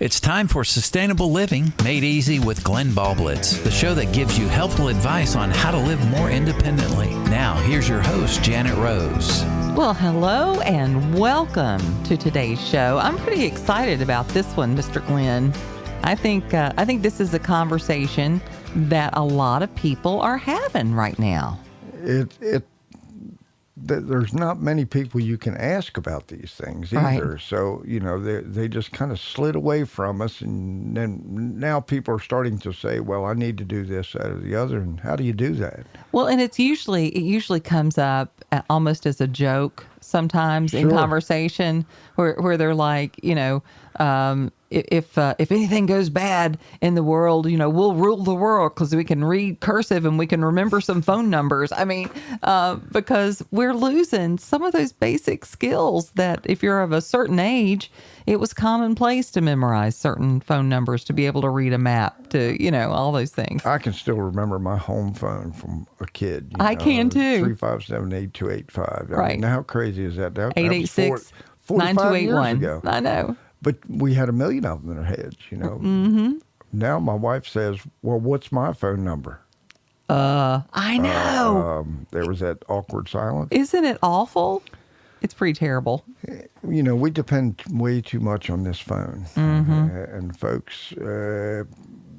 It's time for Sustainable Living Made Easy with Glenn Ballblitz, the show that gives you helpful advice on how to live more independently. Now, here's your host, Janet Rose. Well, hello and welcome to today's show. I'm pretty excited about this one, Mr. Glenn. I think this is a conversation that a lot of people are having right now. There's not many people you can ask about these things either. Right. So, they just kind of slid away from us. And then now people are starting to say, well, I need to do this, that, or the other. And how do you do that? Well, and it usually comes up almost as a joke sometimes in Sure. conversation where they're like, if anything goes bad in the world, we'll rule the world because we can read cursive and we can remember some phone numbers. I mean, because we're losing some of those basic skills that if you're of a certain age, it was commonplace to memorize certain phone numbers, to be able to read a map, to, all those things. I can still remember my home phone from a kid. I can too. 357-8285. Right. Now, how crazy is that? That was 886-9281. years ago. I know. But we had a million of them in our heads, Mm-hmm. Now my wife says, well, what's my phone number? I know. There was that awkward silence. Isn't it awful? It's pretty terrible. We depend way too much on this phone. Mm-hmm. And folks,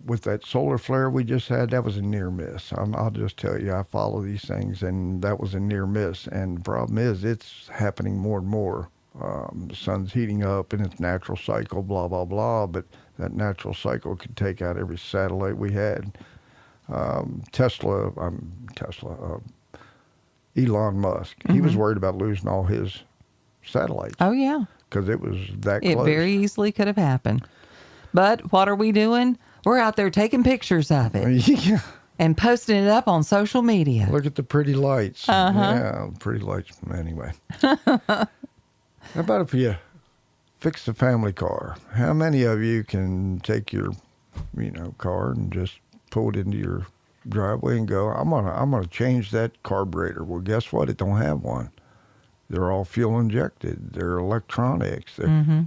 with that solar flare we just had, that was a near miss. I'll just tell you, I follow these things, and that was a near miss. And the problem is, it's happening more and more. The sun's heating up in its natural cycle, blah, blah, blah. But that natural cycle could take out every satellite we had. Elon Musk, Mm-hmm. he was worried about losing all his satellites. Oh, yeah. Because it was that It close. very easily could have happened. But what are we doing? We're out there taking pictures of it Yeah. and posting it up on social media. Look at the pretty lights. Uh-huh. Yeah, pretty lights. Anyway. How about if you fix the family car? How many of you can take your, car and just pull it into your driveway and go, I'm gonna change that carburetor? Well, guess what? It don't have one. They're all fuel injected. They're electronics.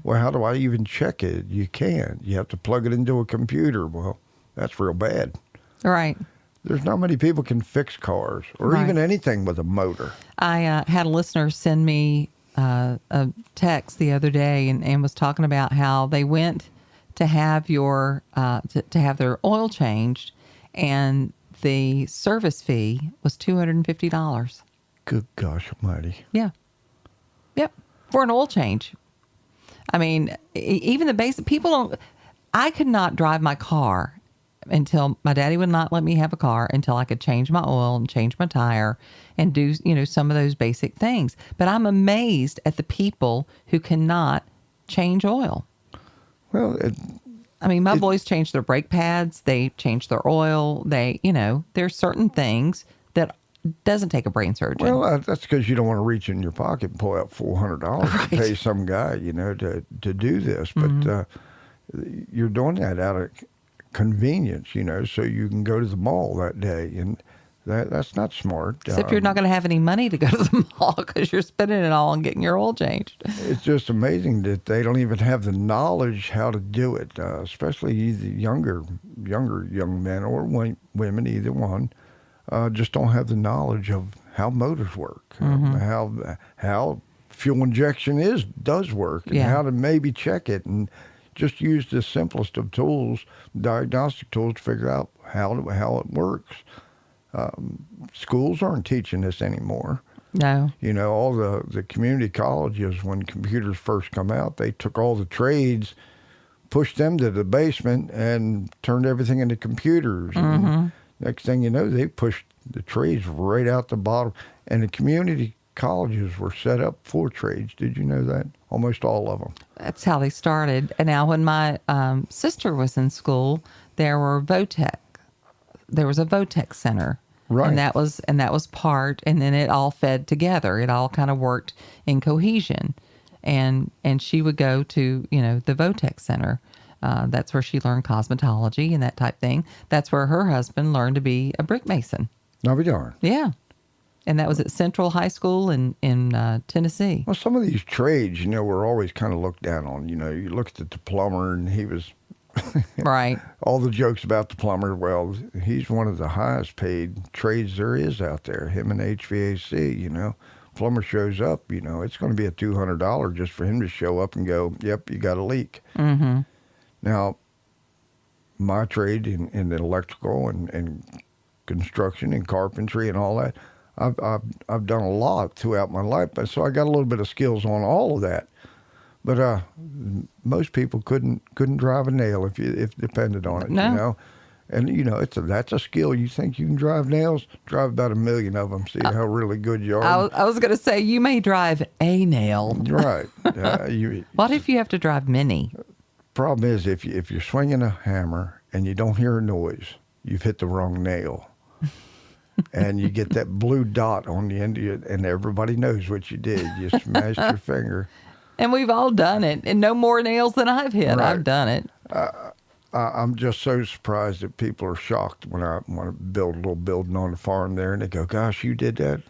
Well, how do I even check it? You can't. You have to plug it into a computer. Well, that's real bad. Right. There's not many people can fix cars or Right. even anything with a motor. I had a listener send me a text the other day and was talking about how they went to have to have their oil changed, and the service fee was $250. Good gosh almighty. Yeah. Yep. For an oil change. I mean, even the basic I could not drive my car until my daddy would not let me have a car until I could change my oil and change my tire and do, some of those basic things. But I'm amazed at the people who cannot change oil. Well, My boys change their brake pads. They change their oil. There's certain things that doesn't take a brain surgeon. well, that's because you don't want to reach in your pocket and pull out $400 Right. to pay some guy, to do this. But you're doing that out of convenience, so you can go to the mall that day, and that's not smart. Except you're not going to have any money to go to the mall because you're spending it all on getting your oil changed. It's just amazing that they don't even have the knowledge how to do it, especially either younger young men or women, either one, just don't have the knowledge of how motors work, how fuel injection does work, and Yeah. how to maybe check it, and just use the simplest of tools, diagnostic tools, to figure out how it works. Schools aren't teaching this anymore. No. All the community colleges, when computers first come out, they took all the trades, pushed them to the basement, and turned everything into computers. And next thing you know, they pushed the trades right out the bottom. And the community colleges were set up for trades. Did you know that? Almost all of them. That's how they started. And now when my sister was in school, there was a Votech center. Right. And that was part, and then it all fed together. It all kind of worked in cohesion. And she would go to, the Votech Center. That's where she learned cosmetology and that type thing. That's where her husband learned to be a brick mason. Now be darned. Yeah. And that was at Central High School in Tennessee. Well, some of these trades, were always kind of looked down on. You looked at the plumber, and he was Right. all the jokes about the plumber. Well, he's one of the highest paid trades there is out there. Him and HVAC. Plumber shows up. It's going to be a $200 just for him to show up and go, "Yep, you got a leak." Mm-hmm. Now, my trade in the electrical and construction and carpentry and all that, I've done a lot throughout my life, but so I got a little bit of skills on all of that. But most people couldn't drive a nail if depended on it. No. And that's a skill. You think you can drive nails? Drive about 1 million of them. See how really good you are. I was going to say, you may drive a nail. Right. What if you have to drive many? Problem is, if you're swinging a hammer and you don't hear a noise, you've hit the wrong nail. And you get that blue dot on the end of it, and everybody knows what you did. You smashed your finger. And we've all done it. And no more nails than I've hit. Right. I've done it. I'm just so surprised that people are shocked when I want to build a little building on the farm there, and they go, "Gosh, you did that?"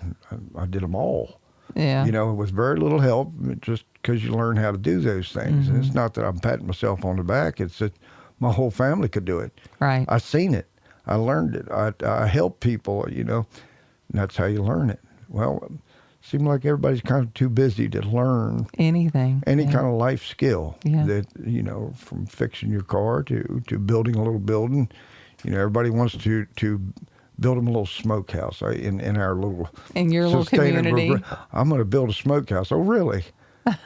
I did them all. Yeah. With very little help, just because you learn how to do those things. Mm-hmm. And it's not that I'm patting myself on the back. It's that my whole family could do it. Right. I seen it. I learned it. I help people, and that's how you learn it. Well, it seems like everybody's kind of too busy to learn any kind of life skill. Yeah. That, from fixing your car to building a little building. Everybody wants to build them a little smokehouse in our little in your little community. I'm going to build a smokehouse. Oh, really?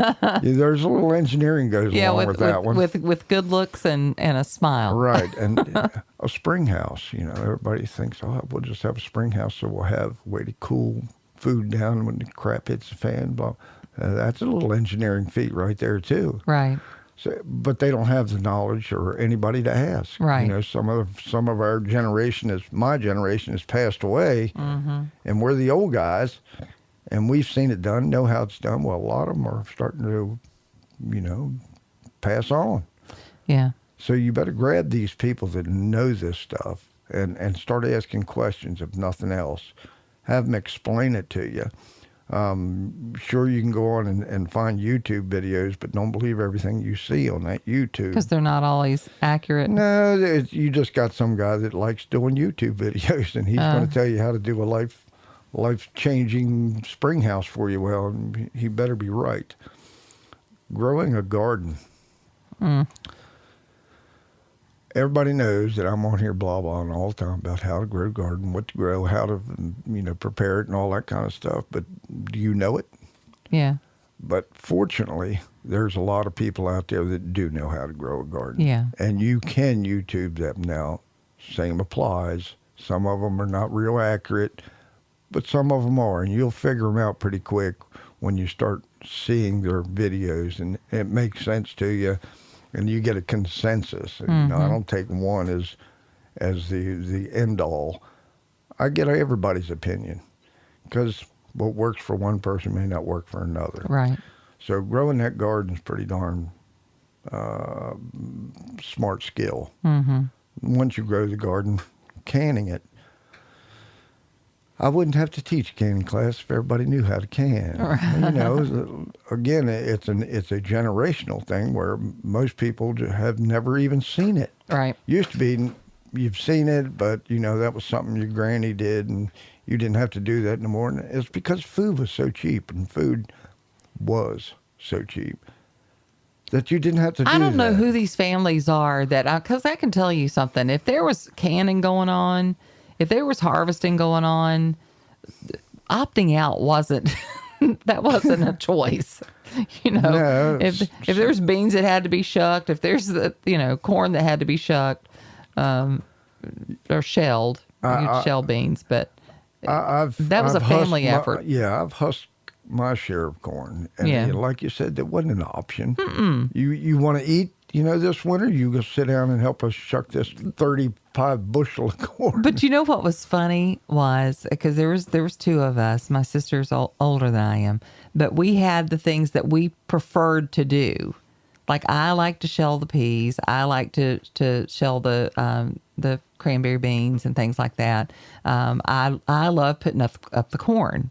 Yeah, there's a little engineering goes along with that one. With good looks and a smile. Right. And a spring house, everybody thinks, oh, we'll just have a spring house so we'll have a way to cool food down when the crap hits the fan. Blah. That's a little engineering feat right there, too. Right. So, but they don't have the knowledge or anybody to ask. Right. Some of our generation my generation has passed away, mm-hmm. and we're the old guys, and we've seen it done, know how it's done. Well, a lot of them are starting to, pass on. Yeah. So you better grab these people that know this stuff and start asking questions, if nothing else. Have them explain it to you. Sure, you can go on and find YouTube videos, but don't believe everything you see on that YouTube. Because they're not always accurate. No, you just got some guy that likes doing YouTube videos, and he's going to tell you how to do a life-changing spring house for you. Well, he better be right. Growing a garden. Everybody knows that I'm on here blah blahing all the time about how to grow a garden, what to grow, how to prepare it, and all that kind of stuff. But do you know it? Yeah. But fortunately, there's a lot of people out there that do know how to grow a garden. Yeah. And you can YouTube them now. Same applies. Some of them are not real accurate, but some of them are, and you'll figure them out pretty quick when you start seeing their videos, and it makes sense to you. And you get a consensus. Mm-hmm. I don't take one as the end all. I get everybody's opinion, because what works for one person may not work for another. Right. So growing that garden is pretty darn smart skill. Mm-hmm. Once you grow the garden, canning it. I wouldn't have to teach a canning class if everybody knew how to can. Again, it's a generational thing where most people have never even seen it. Right. Used to be, you've seen it, but that was something your granny did, and you didn't have to do that anymore. And it's because food was so cheap, and food was so cheap that you didn't have to do that. I don't know who these families are because I can tell you something. If there was canning going on, if there was harvesting going on, opting out wasn't a choice. No, if there's beans that had to be shucked, if there's corn that had to be shucked, or shelled, shell beans, but that was a family effort. I've husked my share of corn, and like you said, that wasn't an option. You want to eat, this winter, you go sit down and help us shuck this 35 bushel of corn. But what was funny was, because there was two of us. My sister's older than I am, but we had the things that we preferred to do. like I like to shell the peas. I like to shell the cranberry beans and things like that. I love putting up the corn.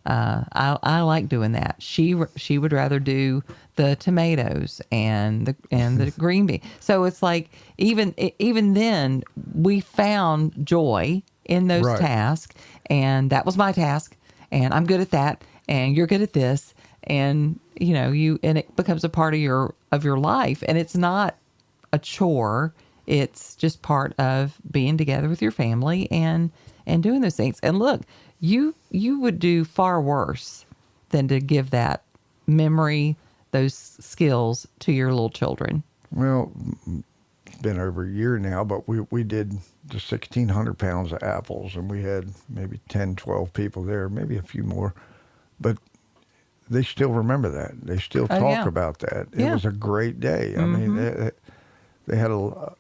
I like doing that. She would rather do the tomatoes and the green bean. So it's like even then we found joy in those Right. tasks, and that was my task, and I'm good at that, and you're good at this, and and it becomes a part of your life, and it's not a chore. It's just part of being together with your family and doing those things. And look, you would do far worse than to give that memory, those skills to your little children. Well, it's been over a year now, but we did the 1,600 pounds of apples, and we had maybe 10, 12 people there, maybe a few more. But they still remember that. They still talk yeah. about that. It Yeah. was a great day. I mean, they had a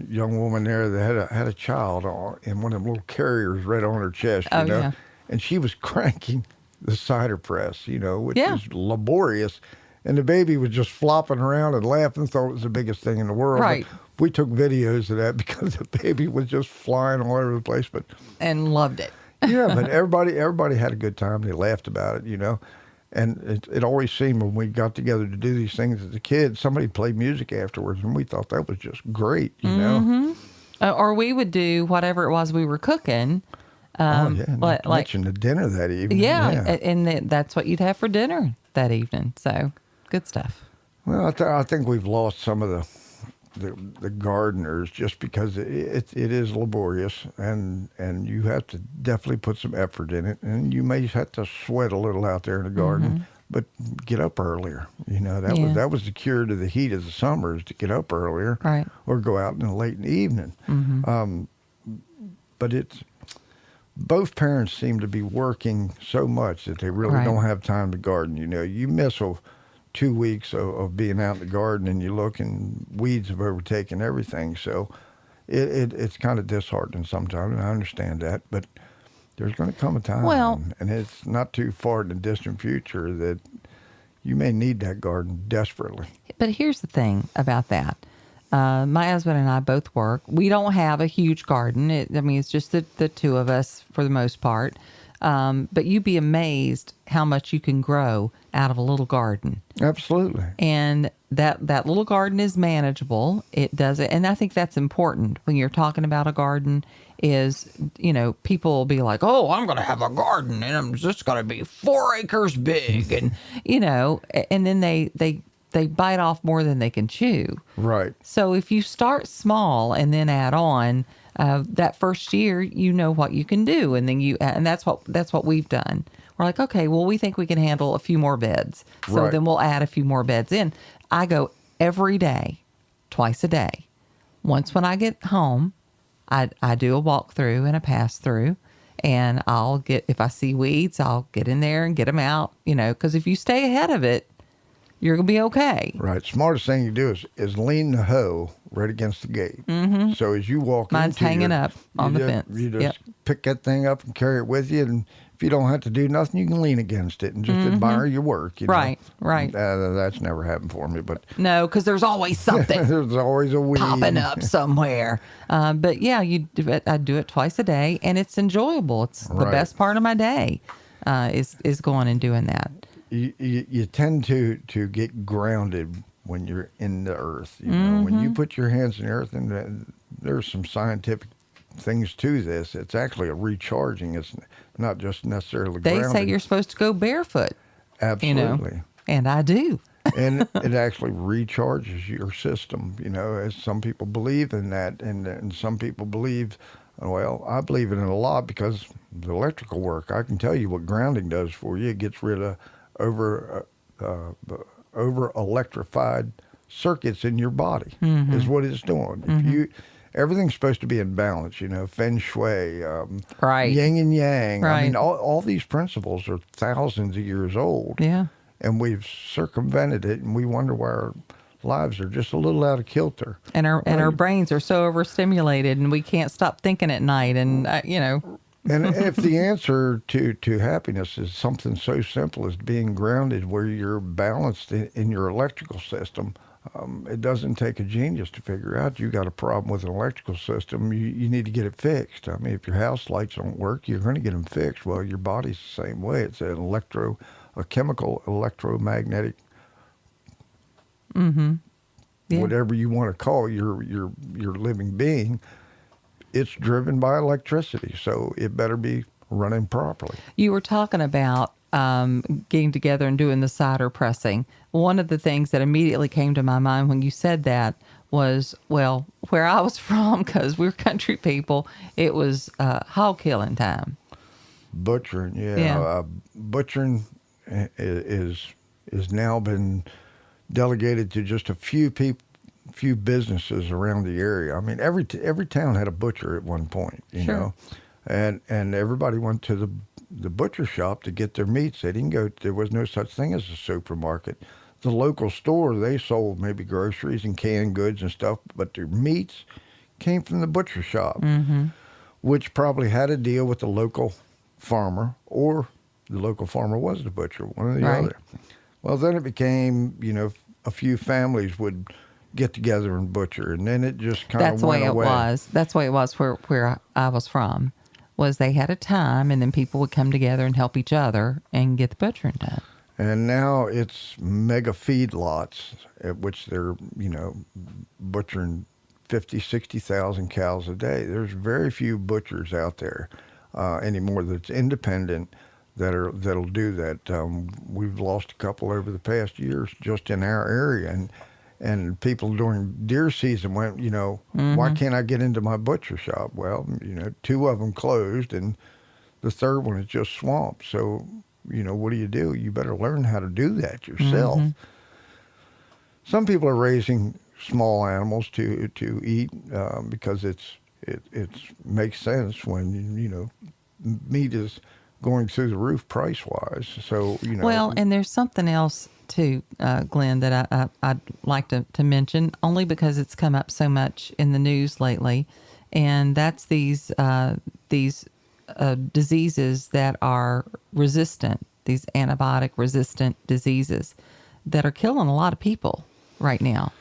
young woman there that had a child in one of them little carriers right on her chest, you know, yeah. and she was cranking the cider press, which Yeah. is laborious. And the baby was just flopping around and laughing, thought it was the biggest thing in the world. Right. But we took videos of that because the baby was just flying all over the place. But And loved it. yeah, but everybody had a good time. They laughed about it, And it always seemed when we got together to do these things as a kid, somebody played music afterwards, and we thought that was just great, know. Or we would do whatever it was we were cooking. Oh yeah, not like- to mention the dinner that evening. Yeah, and that's what you'd have for dinner that evening. So good stuff. Well, I think we've lost some of the gardeners just because it is laborious, and you have to definitely put some effort in it, and you may have to sweat a little out there in the garden, but get up earlier. That was the cure to the heat of the summer, is to get up earlier, Right. or go out late in the evening. But both parents seem to be working so much that they really Right. don't have time to garden. You miss 2 weeks of being out in the garden, and you look and weeds have overtaken everything. So it's kind of disheartening sometimes, and I understand that. But there's going to come a time, Well- and it's not too far in the distant future, that you may need that garden desperately. But here's the thing about that. My husband and I both work. We don't have a huge garden. It's just the two of us for the most part. But you'd be amazed how much you can grow out of a little garden. Absolutely. And that little garden is manageable. It does it. And I think that's important when you're talking about a garden is, people will be like, oh, I'm going to have a garden and I'm just going to be 4 acres big. And, and then they bite off more than they can chew. Right. So if you start small and then add on, that first year, you know what you can do, and then and that's what we've done. We're like, okay, well, we think we can handle a few more beds, so Right. then we'll add a few more beds in. I go every day, twice a day. Once when I get home, I do a walkthrough and a pass through, and if I see weeds, I'll get in there and get them out. Because if you stay ahead of it, you're gonna be okay. Right. Smartest thing you do is lean the hoe right against the gate. Mm-hmm. So as you walk Mine's into hanging up on the fence. You just Yep. pick that thing up and carry it with you. And if you don't have to do nothing, you can lean against it and just admire your work. Right, right. That's never happened for me, but No, because there's always something there's always a weed. popping up somewhere. But yeah, I do it twice a day, and it's enjoyable. It's the Right. best part of my day is going and doing that. You tend to get grounded when you're in the earth. When you put your hands in the earth, and there's some scientific things to this. It's actually a recharging. It's not just necessarily They grounding. say you're supposed to go barefoot. Absolutely. And I do. And it actually recharges your system, as some people believe in that, and some people believe, well, I believe in it a lot because the electrical work. I can tell you what grounding does for you. It gets rid of over electrified circuits in your body, is what it's doing. If everything's supposed to be in balance, feng shui, Right. yin and yang. I mean, Right. all these principles are thousands of years old. Yeah. And we've circumvented it, and we wonder why our lives are just a little out of kilter. And our brains are so overstimulated, and we can't stop thinking at night. And And if the answer to happiness is something so simple as being grounded where you're balanced in your electrical system, It doesn't take a genius to figure out you got a problem with an electrical system. You need to get it fixed. I mean, if your house lights don't work, you're going to get them fixed. Well, your body's the same way. It's a chemical electromagnetic, Yeah. whatever you want to call your living being. It's driven by electricity, so it better be running properly. You were talking about getting together and doing the cider pressing. One of the things that immediately came to my mind when you said that was, well, where I was from, because we're country people, it was hog killing time. Butchering, yeah. Yeah. Butchering is now been delegated to just a few businesses around the area. I mean, every town had a butcher at one point, you Sure. know, and everybody went to the butcher shop to get their meats. They didn't go. There was no such thing as a supermarket. The local store, they sold maybe groceries and canned goods and stuff, but their meats came from the butcher shop, which probably had a deal with the local farmer, or the local farmer was the butcher, one or the Right. other. Well, then it became, a few families would get together and butcher, and then it just kind That's of the way went it away. was. That's the way it was where I was from, was they had a time and then people would come together and help each other and get the butchering done. And now it's mega feedlots at which they're, butchering 50, 60,000 cows a day. There's very few butchers out there anymore that's independent that'll do that. We've lost a couple over the past years just in our area, and people during deer season went, why can't I get into my butcher shop? Well, 2 of them closed, and the third one is just swamped. So, what do? You better learn how to do that yourself. Some people are raising small animals to eat because it makes sense when meat is going through the roof price wise. So Well, and there's something else too, Glenn, that I'd like to mention, only because it's come up so much in the news lately, and that's these diseases that are resistant, these antibiotic resistant diseases that are killing a lot of people right now.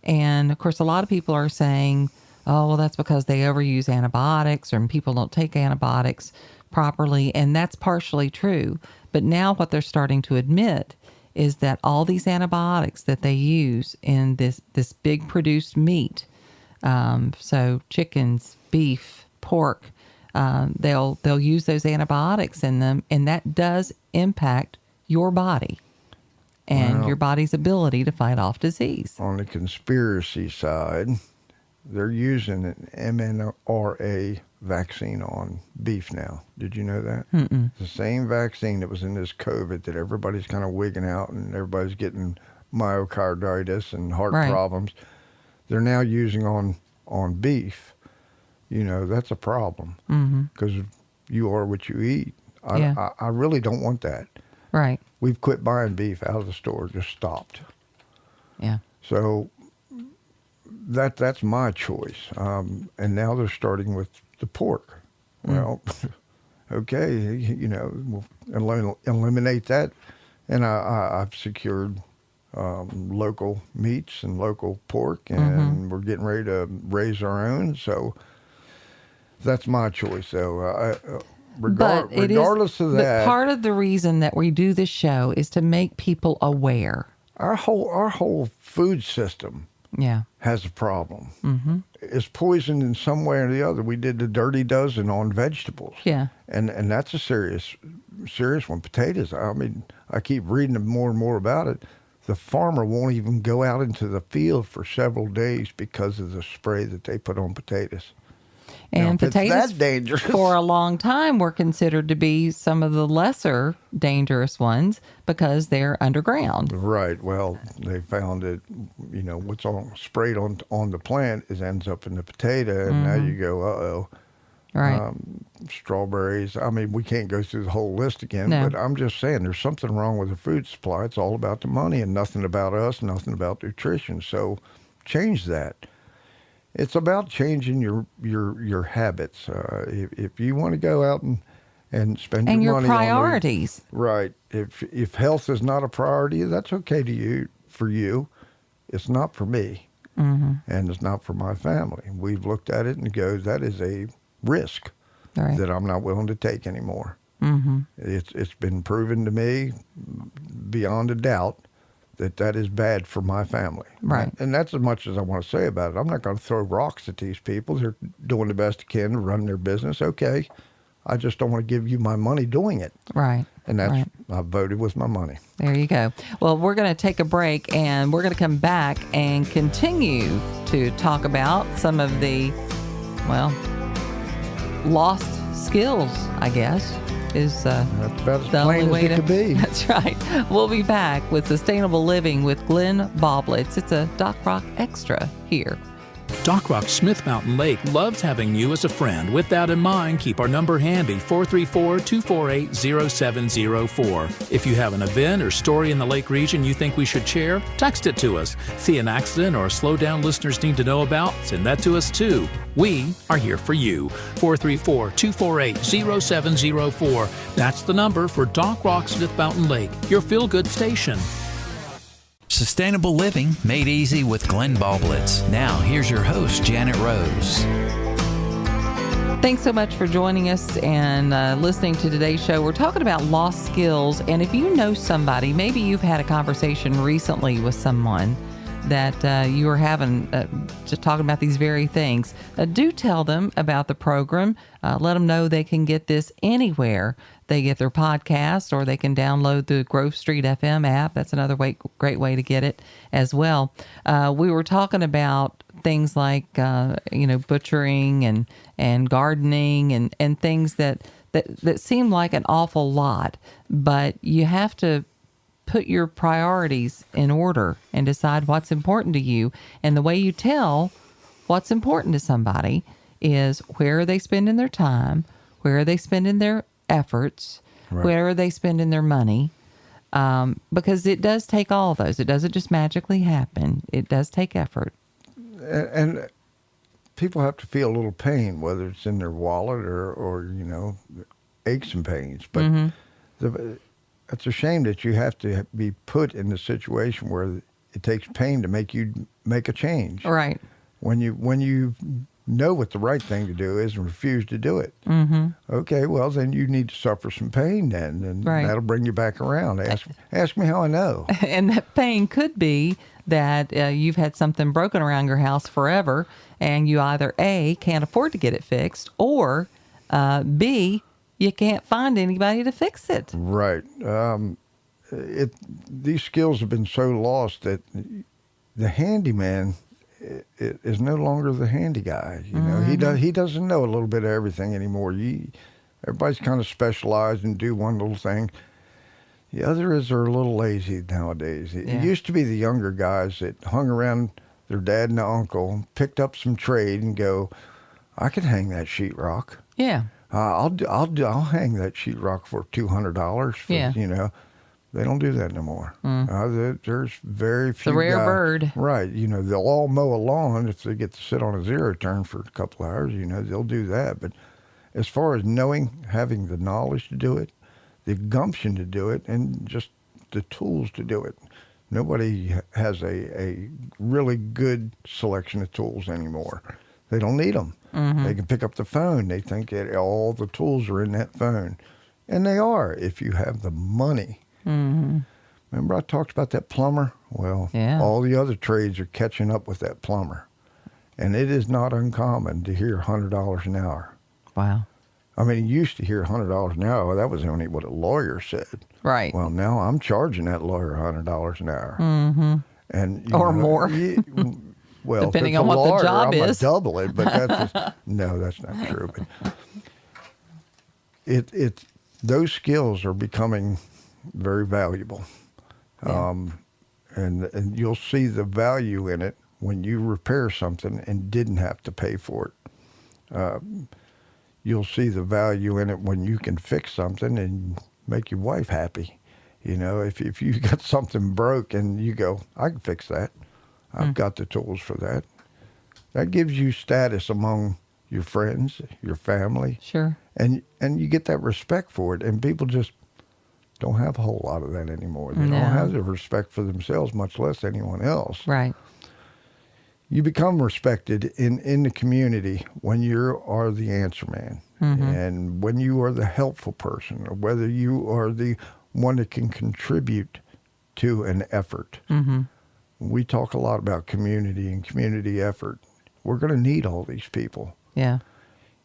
And of course, a lot of people are saying, oh, well, that's because they overuse antibiotics or people don't take antibiotics properly. And that's partially true. But now what they're starting to admit is that all these antibiotics that they use in this big produced meat, so chickens, beef, pork, they'll use those antibiotics in them, and that does impact your body and your body's ability to fight off disease. on the conspiracy side, they're using an mRNA vaccine on beef now. Did you know that? The same vaccine that was in this COVID that everybody's kind of wigging out and everybody's getting myocarditis and heart Right. problems. They're now using on beef. That's a problem because you are what you eat. Yeah. I really don't want that. Right. We've quit buying beef out of the store, just stopped. Yeah. So that's my choice. And now they're starting with the pork. Well, okay, we'll eliminate that. And I've secured local meats and local pork, and we're getting ready to raise our own. So that's my choice. So But it is- regardless of that, But part of the reason that we do this show is to make people aware. our whole food system Yeah. has a problem. It's poisoned in some way or the other. We did the dirty dozen on vegetables. Yeah. And that's a serious one. Potatoes, I mean, I keep reading more and more about it. The farmer won't even go out into the field for several days because of the spray that they put on potatoes. Now, And if it's potatoes that dangerous. for a long time were considered to be some of the lesser dangerous ones because they're underground. Right. Well, they found that, what's sprayed on the plant ends up in the potato, and now you go, uh-oh. Right. Strawberries. I mean, we can't go through the whole list again, No. but I'm just saying there's something wrong with the food supply. It's all about the money and nothing about us, nothing about nutrition. So change that. It's about changing your habits. If you want to go out and spend And your your money priorities. right. If health is not a priority, that's okay for you. it's not for me, and it's not for my family. We've looked at it and go, that is a risk Right. that I'm not willing to take anymore. Mm-hmm. It's been proven to me beyond a doubt that is bad for my family. Right. And that's as much as I want to say about it. I'm not going to throw rocks at these people. They're doing the best they can to run their business. Okay. I just don't want to give you my money doing it. Right. And that's, right. I voted with my money. There you go. Well, we're going to take a break and we're going to come back and continue to talk about some of the, well, lost skills, I guess, is That's about as the only plain as way it to could be. That's right. We'll be back with Sustainable Living with Glenn Boblitz. It's a Doc Rock Extra here. Doc Rock Smith Mountain Lake loves having you as a friend. With that in mind, keep our number handy, 434-248-0704. If you have an event or story in the lake region you think we should share, text it to us. See an accident or a slowdown listeners need to know about? Send that to us too. We are here for you. 434-248-0704. That's the number for Doc Rock Smith Mountain Lake, your feel-good station. Sustainable Living Made Easy with Glenn Boblitz. Now, here's your host, Janet Rose. Thanks so much for joining us and listening to today's show. We're talking about lost skills. And if you know somebody, maybe you've had a conversation recently with someone that you are having, just talking about these very things, do tell them about the program. Let them know they can get this anywhere they get their podcast, or they can download the Grove Street FM app. That's another great way to get it as well. We were talking about things like, butchering and gardening and things that seem like an awful lot, but you have to put your priorities in order and decide what's important to you. And the way you tell what's important to somebody is where are they spending their time, where are they spending their efforts, Right. where are they spending their money, because it does take all of those. It doesn't just magically happen. It does take effort. And people have to feel a little pain, whether it's in their wallet or aches and pains. But it's a shame that you have to be put in the situation where it takes pain to make you make a change. Right. When you know what the right thing to do is and refuse to do it. Mm-hmm. Okay, well, then you need to suffer some pain then, and Right. that'll bring you back around. Ask me how I know. And that pain could be that you've had something broken around your house forever, and you either A, can't afford to get it fixed, or B, you can't find anybody to fix it. Right. These skills have been so lost that the handyman is no longer the handy guy. You know, he doesn't know a little bit of everything anymore. Everybody's kind of specialized and do one little thing. The other is they're a little lazy nowadays. It used to be the younger guys that hung around their dad and uncle, picked up some trade and go, I can hang that sheetrock. Yeah. I'll hang that sheetrock for $200. Yeah. You know, they don't do that no more. There's very few. It's a rare guys, bird. right? You know, they'll all mow a lawn if they get to sit on a zero turn for a couple hours. You know, they'll do that. But as far as having the knowledge to do it, the gumption to do it, and just the tools to do it, nobody has a really good selection of tools anymore. They don't need them. They can pick up the phone. They think that all the tools are in that phone. And they are, if you have the money. Remember I talked about that plumber? Well, all the other trades are catching up with that plumber. And it is not uncommon to hear $100 an hour. Wow. I mean, you used to hear $100 an hour. That was only what a lawyer said. Right. Well, now I'm charging that lawyer $100 an hour. And Or more. Well, Depending if it's on a what the lawyer, job I'm gonna is. double it, but that's just, no, that's not true. But those skills are becoming very valuable, and you'll see the value in it when you repair something and didn't have to pay for it. You'll see the value in it when you can fix something and make your wife happy. You know, if you got something broke and you go, I can fix that. I've got the tools for that. That gives you status among your friends, your family. Sure. And you get that respect for it. And people just don't have a whole lot of that anymore. They No. don't have the respect for themselves, much less anyone else. Right. You become respected in the community when you are the answer man, and when you are the helpful person, or whether you are the one that can contribute to an effort. We talk a lot about community and community effort. We're going to need all these people. Yeah.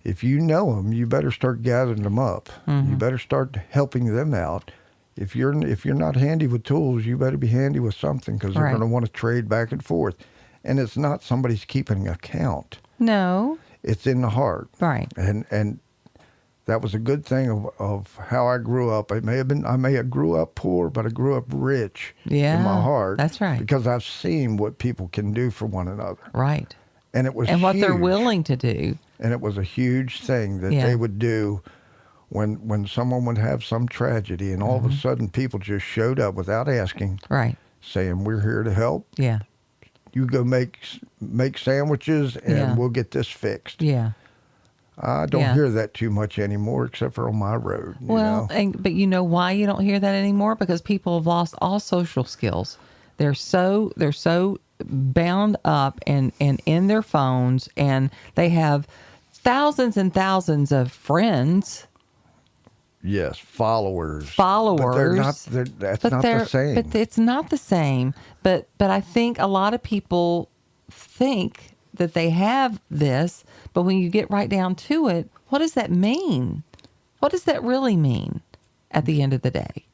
If you know them, you better start gathering them up. You better start helping them out. If you're not handy with tools, you better be handy with something, because they're Right. going to want to trade back and forth. And it's not somebody's keeping account. No. It's in the heart. Right. And that was a good thing of how I grew up. I may have grew up poor, but I grew up rich Yeah, in my heart. that's right. Because I've seen what people can do for one another. Right. And it was And what they're huge. willing to do. And it was a huge thing that Yeah. they would do when someone would have some tragedy, and all of a sudden people just showed up without asking, Right. saying, "We're here to help. Yeah. You go make sandwiches, and Yeah. we'll get this fixed." Yeah. I don't Yeah. hear that too much anymore, except for on my road. You Well, know? but you know why you don't hear that anymore? Because people have lost all social skills. They're so bound up and in their phones, and they have thousands and thousands of friends, Yes, followers. followers. But they're not. That's not the same. But it's not the same. But I think a lot of people think that they have this, but when you get right down to it, what does that mean? What does that really mean at the end of the day?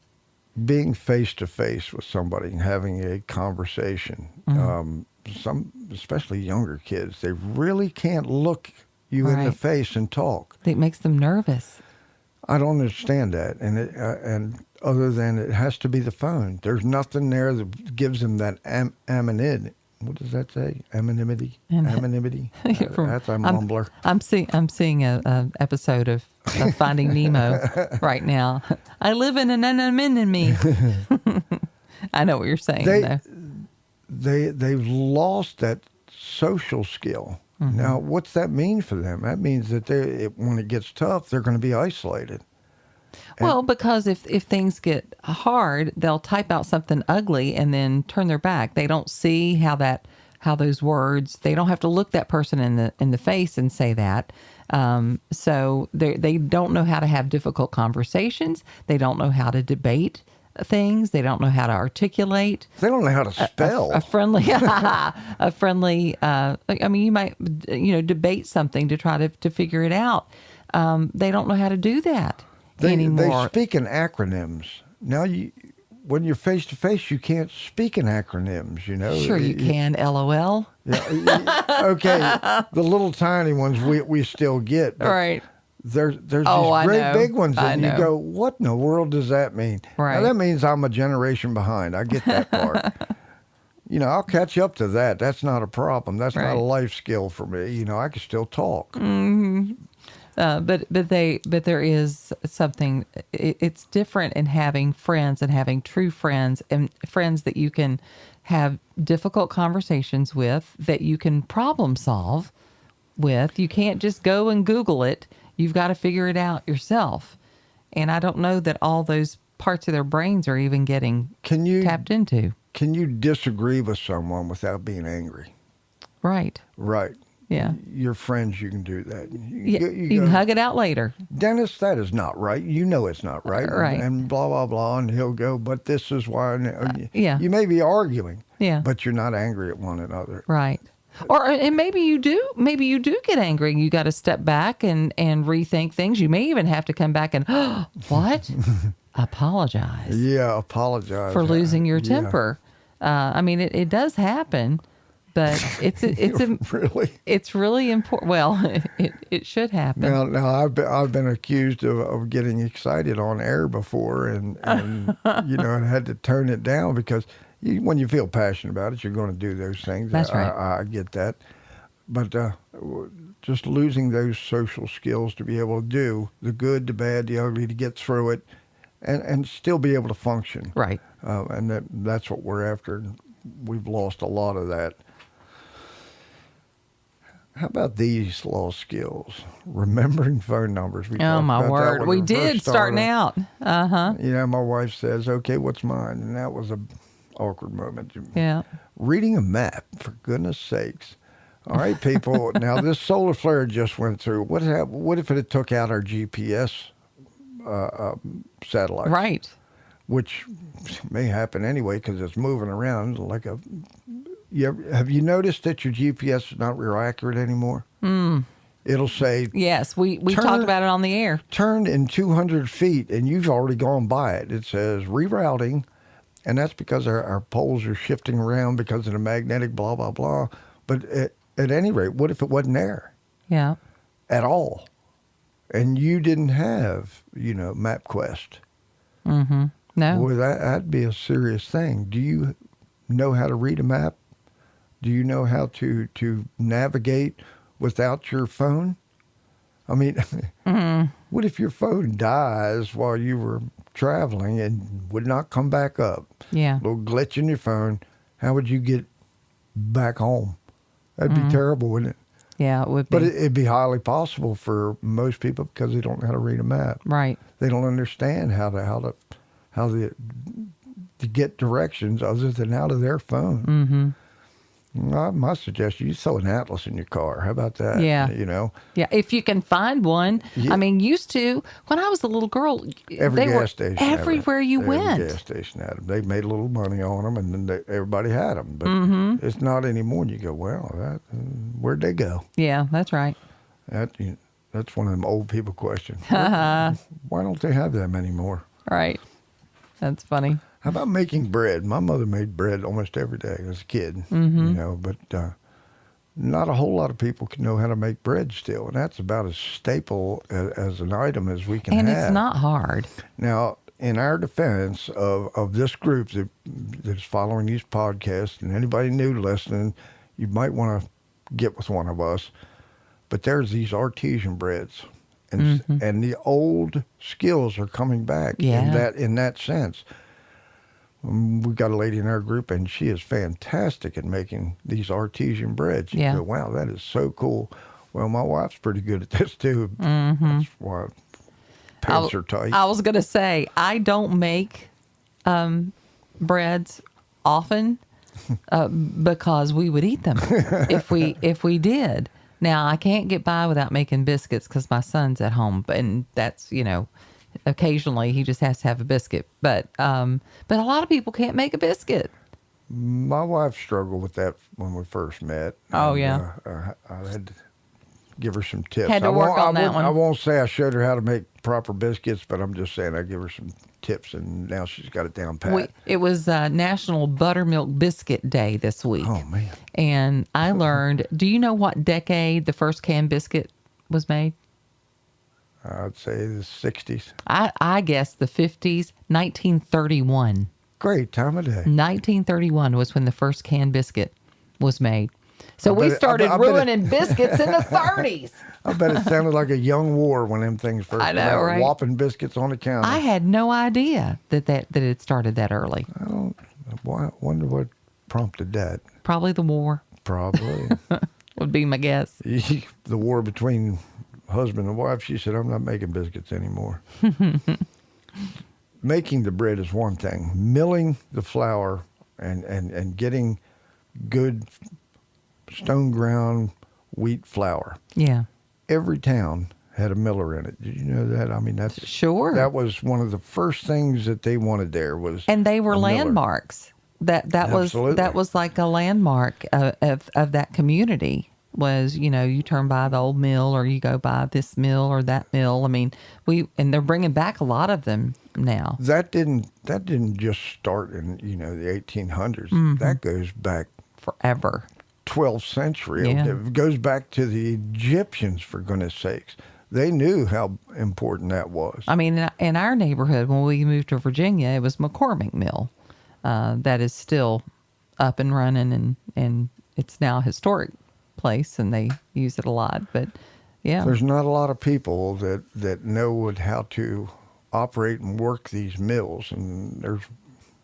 Being face to face with somebody and having a conversation. Some, especially younger kids, they really can't look you in the Right. face and talk. It makes them nervous. I don't understand that, and other than it has to be the phone. There's nothing there that gives them that anonymity. What does that say? Anonymity. Anonymity. That's a mumbler. I'm seeing a episode of Finding Nemo right now. I live in an anonymity. I know what you're saying, though. They've lost that social skill. Now, what's that mean for them? That means that when it gets tough, they're going to be isolated. Well, because if things get hard, they'll type out something ugly and then turn their back. They don't see how those words. They don't have to look that person in the face and say that. So they don't know how to have difficult conversations. They don't know how to debate things. They don't know how to articulate. They don't know how to spell. A friendly, a friendly. I mean, you might, debate something to try to figure it out. They don't know how to do that anymore. They speak in acronyms. Now, when you're face to face, you can't speak in acronyms. You know. Sure, you can. LOL. Yeah, okay, the little tiny ones we still get. But Right. There's these I great know. big ones, I and you know. go, "What in the world does that mean?" Right. Now, that means I'm a generation behind. I get that part. I'll catch up to that. That's not a problem. That's not Right. a life skill for me. I can still talk. But there is something. It's different in having friends and having true friends and friends that you can have difficult conversations with, that you can problem solve with. You can't just go and Google it. You've got to figure it out yourself. And I don't know that all those parts of their brains are even getting tapped into. Can you disagree with someone without being angry? Right. Right. Yeah. Your friends, you can do that. You can hug it out later. Dennis, that is not right. You know it's not right. Right. And blah, blah, blah. And he'll go, but this is why. Yeah. You may be arguing. Yeah. But you're not angry at one another. Right. And maybe you do get angry. You got to step back and rethink things. You may even have to come back and, what? Apologize Yeah, apologize. for losing your Yeah. temper. I mean, it does happen, but it's Really? it's really important. Well, it should happen. Now I've been accused of getting excited on air before, and I had to turn it down because when you feel passionate about it, you're going to do those things. That's right. I get that, but just losing those social skills to be able to do the good, the bad, the ugly, to get through it, and still be able to function. Right. And that's what we're after. We've lost a lot of that. How about these lost skills? Remembering phone numbers. We Oh, talked my about that word. when We first did starting started. out. You know, my wife says, okay, what's mine? And that was a awkward moment. Yeah. Reading a map, for goodness sakes. All right, people. Now, this solar flare just went through. What if it took out our GPS satellites? Right. Which may happen anyway because it's moving around like a. Have you noticed that your GPS is not real accurate anymore? It'll say Yes. We Turn- talked about it on the air. turn in 200 feet, and you've already gone by it. It says rerouting, and that's because our poles are shifting around because of the magnetic blah, blah, blah. But at any rate, what if it wasn't there Yeah. at all? And you didn't have, MapQuest. No. Boy, that'd be a serious thing. Do you know how to read a map? Do you know how to navigate without your phone? I mean, what if your phone dies while you were traveling and would not come back up? Yeah. Little glitch in your phone. How would you get back home? That'd be terrible, wouldn't it? Yeah, it would be. But it'd be highly possible for most people because they don't know how to read a map. Right. They don't understand how to get directions other than out of their phone. Mm-hmm. My suggestion: you throw an atlas in your car. How about that? Yeah. Yeah, if you can find one. Yeah. I mean, used to, when I was a little girl, Every they gas were station had everywhere you Every went. gas station had them. They made a little money on them, and then everybody had them. But Mm-hmm. it's not anymore. And you go, well, where'd they go? Yeah, that's right. That's one of them old people questions. Why don't they have them anymore? Right. That's funny. How about making bread? My mother made bread almost every day as a kid, but not a whole lot of people can know how to make bread still, and that's about as staple as an item as we can And have. it's not hard. Now, in our defense of this group that's following these podcasts, and anybody new listening, you might want to get with one of us, but there's these artesian breads. And the old skills are coming back Yeah. in that sense. We've got a lady in our group, and she is fantastic at making these artesian breads. You Yeah. go, wow, that is so cool. Well, my wife's pretty good at this too. That's why pants are tight. I was going to say, I don't make breads often because we would eat them if we did. Now, I can't get by without making biscuits because my son's at home, and that's, occasionally he just has to have a biscuit. But a lot of people can't make a biscuit. My wife struggled with that when we first met. Oh, and, yeah. I had to give her some tips. Had to work on that one. I won't say I showed her how to make proper biscuits, but I'm just saying I give her some tips, and now she's got it down pat. It was National Buttermilk Biscuit Day this week. Oh, man. And I learned, do you know what decade the first canned biscuit was made? I'd say the 60s. I guess the 50s, 1931. Great time of day. 1931 was when the first canned biscuit was made. So I we bet it- started I bet it- ruining biscuits in the 30s. I bet it sounded like a young war when them things first I know, came out, right? whopping biscuits on the counter. I had no idea that it started that early. I wonder what prompted that. Probably the war Probably. would be my guess. The war between husband and wife. She said, I'm not making biscuits anymore. Making the bread is one thing. Milling the flour and getting good stone ground wheat flour. Yeah. Every town had a miller in it. Did you know that? I mean, that's Sure. That was one of the first things that they wanted there was And they were a miller. landmarks. That Absolutely. was like a landmark of that community. Was, you turn by the old mill or you go by this mill or that mill. I mean, and they're bringing back a lot of them now. That didn't just start in the 1800s. That goes back Forever. 12th century. Yeah. It goes back to the Egyptians, for goodness sakes. They knew how important that was. I mean, in our neighborhood, when we moved to Virginia, it was McCormick Mill. That is still up and running, and it's now a historic place, and they use it a lot. But yeah, There's not a lot of people that know how to operate and work these mills. And there's,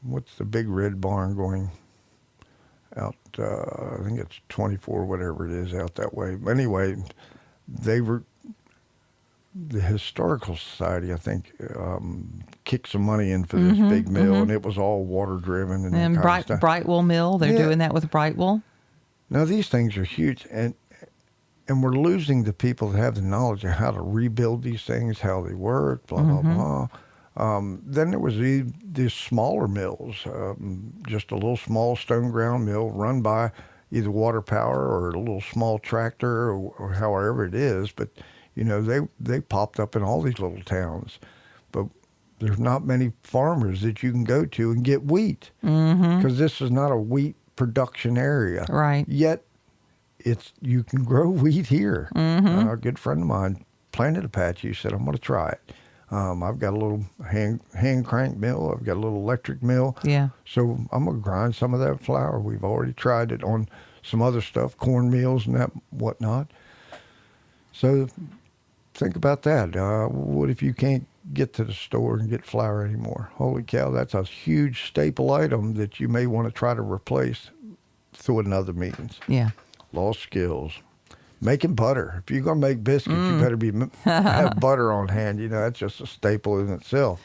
what's the big red barn going? out. I think it's 24, whatever it is, out that way. Anyway, they were. The Historical Society, I think, kicked some money in for this big mill, and it was all water driven and And that kind of stuff. Brightwell Mill, they're Yeah. doing that with Brightwell. Now these things are huge, and we're losing the people that have the knowledge of how to rebuild these things, how they work, blah blah blah. Then there was these smaller mills, just a little small stone ground mill run by either water power or a little small tractor or however it is, but. You know, they popped up in all these little towns, but there's not many farmers that you can go to and get wheat because this is not a wheat production area. Right. Yet, you can grow wheat here. A good friend of mine planted a patch. He said, "I'm going to try it. I've got a little hand crank mill. I've got a little electric mill. Yeah. So I'm going to grind some of that flour. We've already tried it on some other stuff, corn meals and that whatnot. So." Think about that. What if you can't get to the store and get flour anymore? Holy cow, that's a huge staple item that you may want to try to replace through another means. Yeah. Lost skills. Making butter. If you're going to make biscuits, you better have butter on hand. You know, that's just a staple in itself.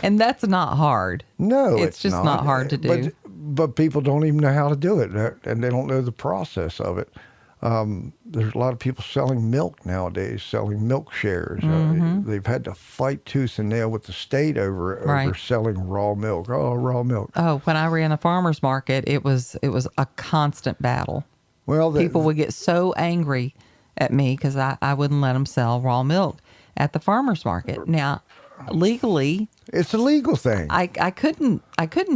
And that's not hard. No, It's just not hard to do. But people don't even know how to do it, and they don't know the process of it. There's a lot of people selling milk nowadays, selling milk shares. They've had to fight tooth and nail with the state over Right. selling raw milk. Oh, raw milk. Oh, when I ran a farmer's market, it was a constant battle. Well, People would get so angry at me because I wouldn't let them sell raw milk at the farmer's market. Now, legally, it's a legal thing, I couldn't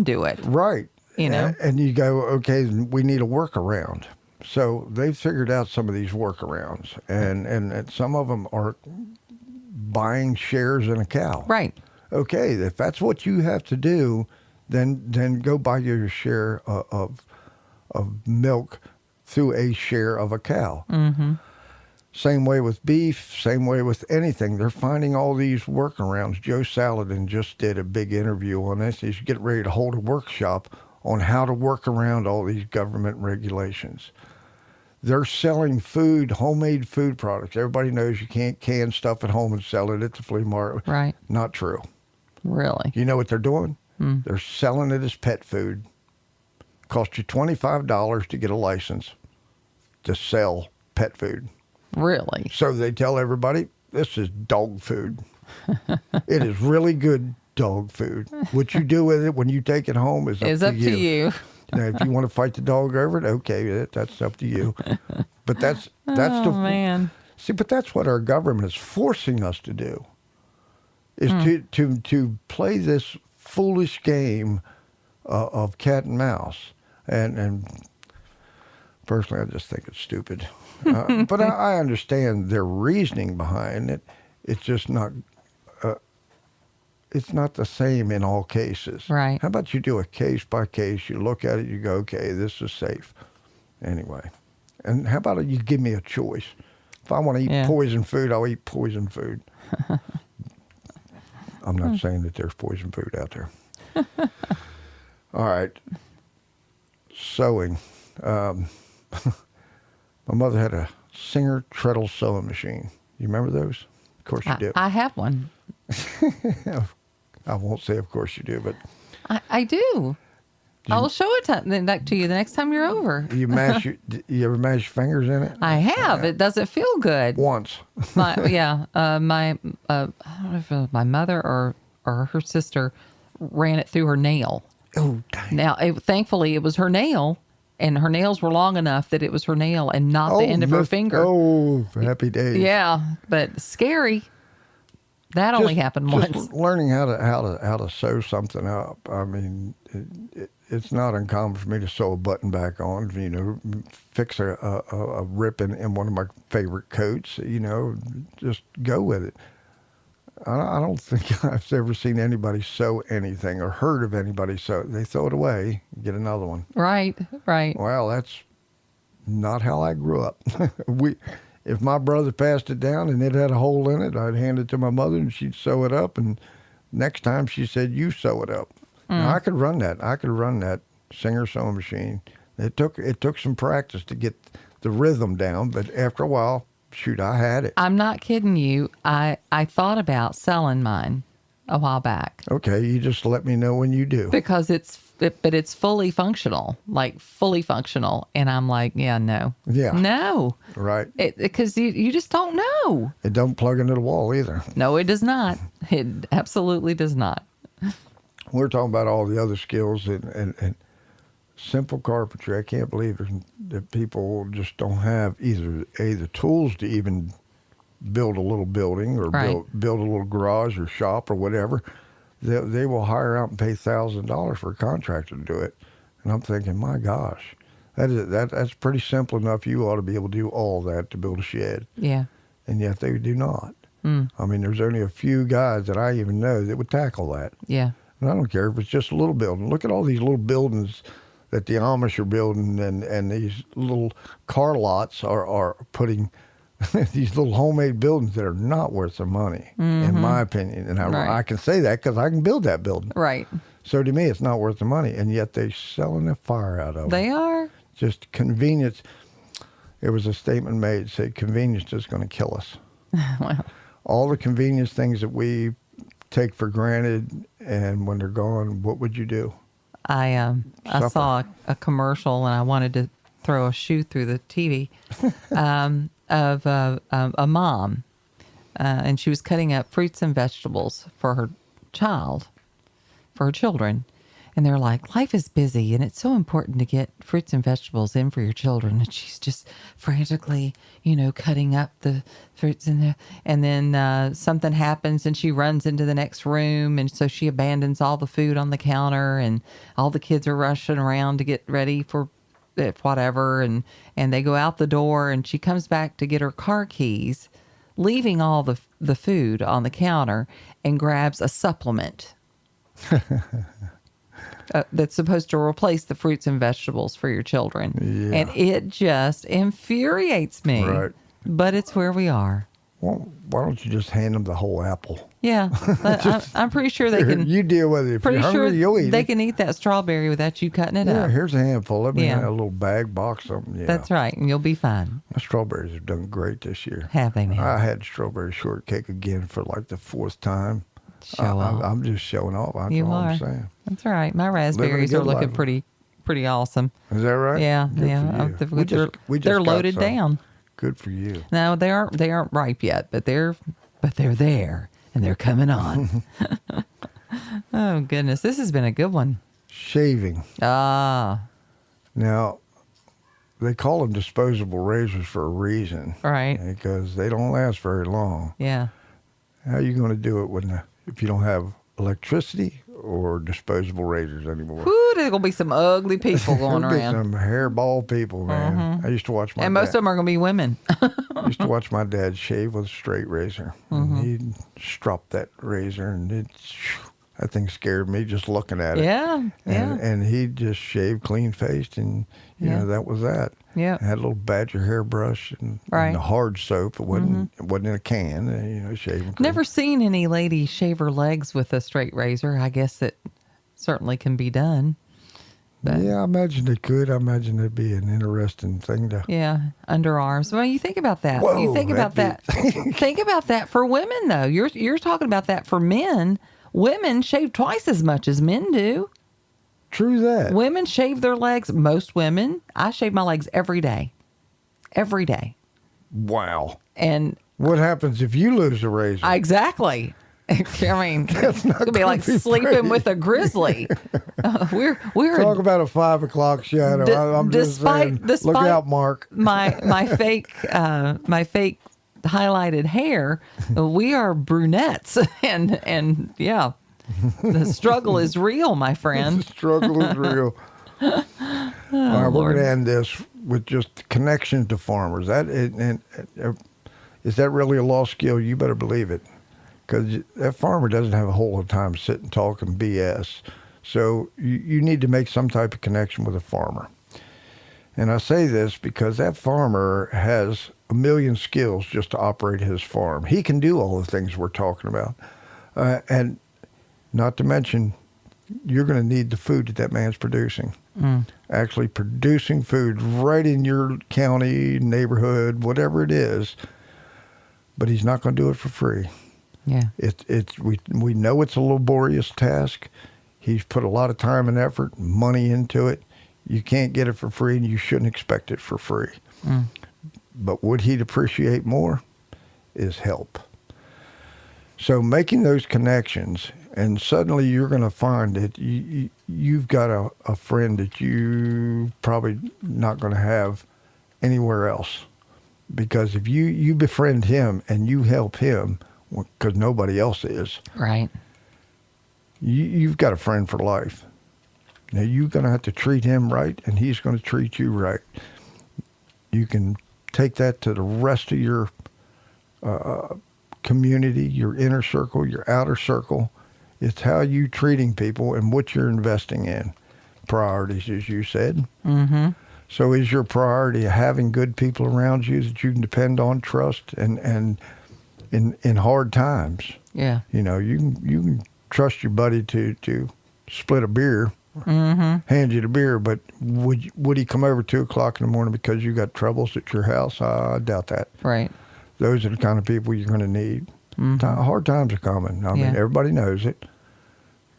do it. right? You know? And you go, okay, we need a workaround. So they've figured out some of these workarounds, and some of them are buying shares in a cow. Right. Okay, if that's what you have to do, then go buy your share of milk through a share of a cow. Mm-hmm. Same way with beef, same way with anything. They're finding all these workarounds. Joe Saladin just did a big interview on this. He's getting ready to hold a workshop on how to work around all these government regulations. They're selling food, homemade food products. Everybody knows you can't can stuff at home and sell it at the flea market. Right. Not true. Really. You know what they're doing? They're selling it as pet food. Cost you $25 to get a license to sell pet food. Really. So they tell everybody, this is dog food. It is really good dog food. What you do with it when you take it home is up to you. Now, if you want to fight the dog over it, okay, that's up to you. But that's Oh, man. See, but that's what our government is forcing us to do, is to play this foolish game of cat and mouse. And personally, I just think it's stupid. But I understand their reasoning behind it. It's just not. It's not the same in all cases. Right. How about you do a case by case? You look at it, you go, okay, this is safe. Anyway. And how about you give me a choice? If I want to eat poison food, I'll eat poison food. I'm not saying that there's poison food out there. All right. Sewing. My mother had a Singer treadle sewing machine. You remember those? Of course you do. I have one. I won't say of course you do, but I do. I'll show it to you the next time you're over. you ever mash your fingers in it? I have. It doesn't feel good. Once. I don't know if it was my mother or her sister ran it through her nail. Oh, dang. Now, thankfully, it was her nail, and her nails were long enough that it was her nail and not the end of her finger. Oh, happy days. Yeah, but scary. That only happened once. Just learning how to sew something up. I mean, it's not uncommon for me to sew a button back on. You know, fix a rip in one of my favorite coats. You know, just go with it. I don't think I've ever seen anybody sew anything or heard of anybody sew. They throw it away, get another one. Right. Well, that's not how I grew up. If my brother passed it down and it had a hole in it, I'd hand it to my mother and she'd sew it up. And next time she said, you sew it up. Now, I could run that. I could run that Singer sewing machine. It took some practice to get the rhythm down, but after a while, shoot, I had it. I'm not kidding you. I thought about selling mine a while back Okay, you just let me know when you do. because but it's fully functional, like fully functional. And I'm like, yeah, no. Yeah. No. Right. Because you just don't know. It don't plug into the wall either. No, it does not. It absolutely does not. We're talking about all the other skills and simple carpentry. I can't believe that people just don't have either the tools to even build a little building or Right. build a little garage or shop or whatever. They will hire out and pay $1,000 for a contractor to do it. And I'm thinking, my gosh, that's pretty simple enough. You ought to be able to do all that to build a shed. Yeah. And yet they do not. I mean, there's only a few guys that I even know that would tackle that. Yeah. And I don't care if it's just a little building. Look at all these little buildings that the Amish are building, and these little car lots are putting these little homemade buildings that are not worth the money, in my opinion. And Right. I can say that because I can build that building. Right. So to me, it's not worth the money, and yet they're selling the fire out of it. They are. Just convenience. There was a statement made, said convenience is going to kill us. Well, All the convenience things that we take for granted, and when they're gone, what would you do? I Suffer. saw a commercial and I wanted to throw a shoe through the TV of a mom, and she was cutting up fruits and vegetables for her children. And they're like, life is busy and it's so important to get fruits and vegetables in for your children. And she's just frantically, cutting up the fruits and then something happens and she runs into the next room. And so she abandons all the food on the counter and all the kids are rushing around to get ready for whatever. And they go out the door and she comes back to get her car keys, leaving all the food on the counter, and grabs a supplement. That's supposed to replace the fruits and vegetables for your children. Yeah. And it just infuriates me. Right. But it's where we are. Well, why don't you just hand them the whole apple? Yeah. But I'm pretty sure they can. You deal with it. If Pretty you're hungry, sure you'll eat they it. can eat that strawberry without you cutting it Yeah, up. here's a handful. Let me Yeah. have a little bag, box, something. Yeah. That's right. And you'll be fine. My strawberries have done great this year. Have they now? I had strawberry shortcake again for like the 4th time. Show off. I'm just showing off. That's You all are. I'm saying. That's all right. My raspberries are good looking life. pretty awesome. Is that right? Yeah. Good Yeah. for you. They're got loaded some. down. Good for you. No, they aren't ripe yet, but they're there and they're coming on. Oh goodness, this has been a good one. Shaving. Ah, Now, they call them disposable razors for a reason. right. Because they don't last very long. Yeah. How are you going to do it if you don't have electricity or disposable razors anymore? Whew, there's gonna be some ugly people going There'll be around, some hairball people, man. I used to watch my and most of dad. them are gonna be women. I used to watch my dad shave with a straight razor. And he'd strop that razor, and that thing scared me just looking at it. Yeah. Yeah. And he'd just shave clean faced, and Yeah. that was that. Yeah. Had a little Badger hairbrush and Right. the hard soap. It wasn't in a can. Shaving. cream. Never seen any lady shave her legs with a straight razor. I guess it certainly can be done. But Yeah, I imagine it could. I imagine it'd be an interesting thing to. yeah, underarms. Well, you think about that. You Whoa, think about that. that'd Think about that for women, though. You're talking about that for men. Women shave twice as much as men do. True that. Women shave their legs. Most women. I shave my legs every day. Every day. Wow. And What happens if you lose a razor? exactly. I mean, it's gonna be like gonna be sleeping pretty. with a grizzly. We're Talk about a 5 o'clock shadow. D- I'm just saying. Look despite out, Mark. my fake highlighted hair. We are brunettes, and yeah, the struggle is real, my The friend. struggle is real. All right, we're Lord. going to end this with just the connection to farmers. Is that really a lost skill? You better believe it, because that farmer doesn't have a whole lot of time to sit and talk and BS. So you need to make some type of connection with a farmer. And I say this because that farmer has a million skills just to operate his farm. He can do all the things we're talking about. And not to mention, you're going to need the food that man's producing. Actually producing food right in your county, neighborhood, whatever it is. But he's not going to do it for free. Yeah. We know it's a laborious task. He's put a lot of time and effort, money into it. You can't get it for free, and you shouldn't expect it for free. But what he'd appreciate more is help. So making those connections, and suddenly you're going to find that you've got a friend that you probably not going to have anywhere else. Because if you befriend him and you help him, because nobody else is, Right. you've got a friend for life. Now you're going to have to treat him right, and he's going to treat you right. You can take that to the rest of your community, your inner circle, your outer circle. It's how you treating people and what you're investing in. Priorities, as you said. Mm-hmm. So is your priority having good people around you that you can depend on, trust, and in hard times? Yeah. You know, you can trust your buddy to split a beer, hand you the beer, but would he come over 2 o'clock in the morning because you got troubles at your house? I doubt that. Right. Those are the kind of people you're going to need. Hard times are coming. I mean, everybody knows it.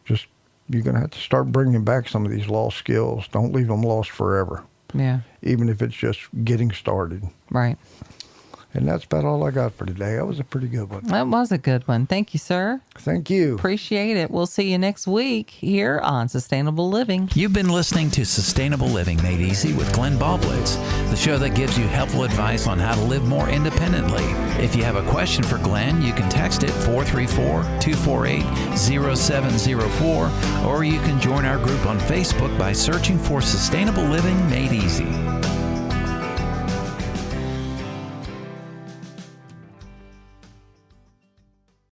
Just, you're going to have to start bringing back some of these lost skills. Don't leave them lost forever. Yeah. Even if it's just getting started. Right. And that's about all I got for today. That was a pretty good one. That was a good one. Thank you, sir. Thank you. Appreciate it. We'll see you next week here on Sustainable Living. You've been listening to Sustainable Living Made Easy with Glenn Ballblitz, the show that gives you helpful advice on how to live more independently. If you have a question for Glenn, you can text it 434-248-0704, or you can join our group on Facebook by searching for Sustainable Living Made Easy.